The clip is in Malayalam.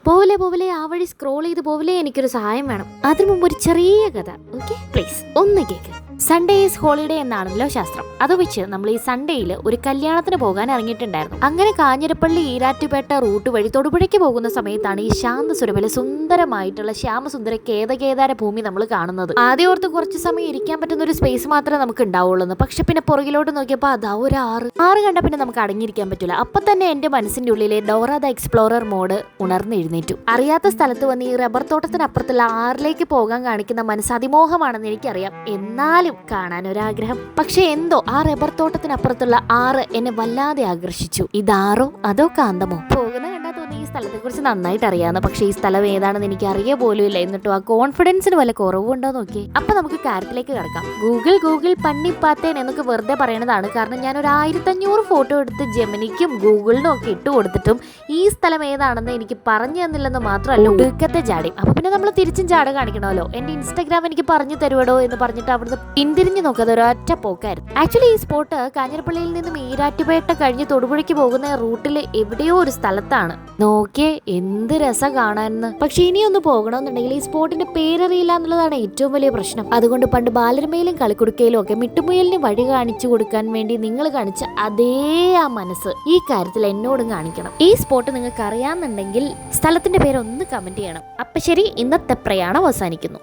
പോവലെ പോവലെ ആ വഴി സ്ക്രോൾ ചെയ്ത് പോവലെ എനിക്കൊരു സഹായം വേണം. അതിനു മുമ്പ് ഒരു ചെറിയ കഥ. ഓക്കെ പ്ലീസ് ഒന്ന് കേക്ക്. സൺഡേ ഈസ് ഹോളിഡേ എന്നാണല്ലോ ശാസ്ത്രം. അത് വെച്ച് നമ്മൾ ഈ സൺഡേയിൽ ഒരു കല്യാണത്തിന് പോകാൻ ഇറങ്ങിയിട്ടുണ്ടായിരുന്നു. അങ്ങനെ കാഞ്ഞിരപ്പള്ളി ഈരാറ്റുപേട്ട റൂട്ട് വഴി തൊടുപുഴയ്ക്ക് പോകുന്ന സമയത്താണ് ഈ ശാന്തസുരഭിലെ സുന്ദരമായിട്ടുള്ള ശ്യാമസുന്ദര കേദാര ഭൂമി നമ്മൾ കാണുന്നത്. ആദ്യം ഓർത്ത് കുറച്ച് സമയം ഇരിക്കാൻ പറ്റുന്ന ഒരു സ്പേസ് മാത്രമേ നമുക്ക് ഉണ്ടാവുള്ളൂ. പക്ഷെ പിന്നെ പുറകിലോട്ട് നോക്കിയപ്പോൾ അതാ ഒരു ആറ് കണ്ട പിന്നെ നമുക്ക് അടങ്ങിയിരിക്കാൻ പറ്റില്ല. അപ്പൊ തന്നെ എന്റെ മനസ്സിന്റെ ഉള്ളിലെ ഡോറ ദ എക്സ്പ്ലോറർ മോഡ് ഉണർന്നെഴുന്നേറ്റു. അറിയാത്ത സ്ഥലത്ത് വന്ന് ഈ റബ്ബർ തോട്ടത്തിനപ്പുറത്തുള്ള ആറിലേക്ക് പോകാൻ കാണിക്കുന്ന മനസ്സതിമോഹമാണെന്ന് എനിക്കറിയാം. എന്നാലും കാണാനൊരാഗ്രഹം. പക്ഷെ എന്തോ ആ റബ്ബർ തോട്ടത്തിനപ്പുറത്തുള്ള ആറ് എന്നെ വല്ലാതെ ആകർഷിച്ചു. ഇതാറോ അതോ കാന്തമോ? പോകുന്ന കണ്ടാ തോന്നി ഈ സ്ഥലത്തെ കുറിച്ച് നന്നായിട്ട് അറിയാവുന്ന. പക്ഷെ ഈ സ്ഥലം ഏതാണെന്ന് എനിക്ക് അറിയ പോലും ഇല്ല. എന്നിട്ടും ആ കോൺഫിഡൻസിന് വല്ല കുറവുണ്ടോ നോക്കി. അപ്പൊ നമുക്ക് കാര്യത്തിലേക്ക് കിടക്കാം. ഗൂഗിൾ പണ്ണിപ്പാത്തേൻ എന്നൊക്കെ വെറുതെ പറയണതാണ്. കാരണം ഞാൻ ഒരു 1500 ഫോട്ടോ എടുത്ത് ജെമിനിക്കും ഗൂഗിളിനും ഒക്കെ ഇട്ട് കൊടുത്തിട്ടും ഈ സ്ഥലം ഏതാണെന്ന് എനിക്ക് പറഞ്ഞു തന്നില്ലെന്ന് മാത്രമല്ല ഒടുക്കത്തെ ചാടി. അപ്പൊ പിന്നെ നമ്മൾ തിരിച്ചും ചാട കാണിക്കണമല്ലോ. എന്റെ ഇൻസ്റ്റാഗ്രാം എനിക്ക് പറഞ്ഞു തരുവടോ എന്ന് പറഞ്ഞിട്ട് അവിടുന്ന് പിന്തിരിഞ്ഞു നോക്കാതെ ഒരൊറ്റ പോക്കായിരുന്നു. ആക്ച്വലി ഈ സ്പോട്ട് കാഞ്ഞിരപ്പള്ളിയിൽ നിന്നും ഈരാറ്റുപേട്ട കഴിഞ്ഞ് തൊടുപുഴയ്ക്ക് പോകുന്ന റൂട്ടിൽ എവിടെയോ ഒരു സ്ഥലത്താണ്. നോക്കിയേ എന്ത് രസം കാണാനെന്ന്. പക്ഷെ ഇനിയൊന്ന് പോകണമെന്നുണ്ടെങ്കിൽ ഈ സ്പോട്ടിന്റെ പേരറിയില്ല എന്നുള്ളതാണ് ഏറ്റവും വലിയ പ്രശ്നം. അതുകൊണ്ട് പണ്ട് ബാലരമയിലും കളിക്കുടുക്കയിലും ഒക്കെ മിട്ടുമുയലിന് വഴി കാണിച്ചു കൊടുക്കാൻ വേണ്ടി നിങ്ങൾ കാണിച്ച അതേ ആ മനസ്സ് ഈ കാര്യത്തിൽ എന്നോടും കാണിക്കണം. ഈ സ്പോട്ട് നിങ്ങൾക്ക് അറിയാമെന്നുണ്ടെങ്കിൽ സ്ഥലത്തിന്റെ പേരൊന്ന് കമന്റ് ചെയ്യണം. അപ്പൊ ശരി, ഇന്നത്തെ പ്രയാണം അവസാനിക്കുന്നു.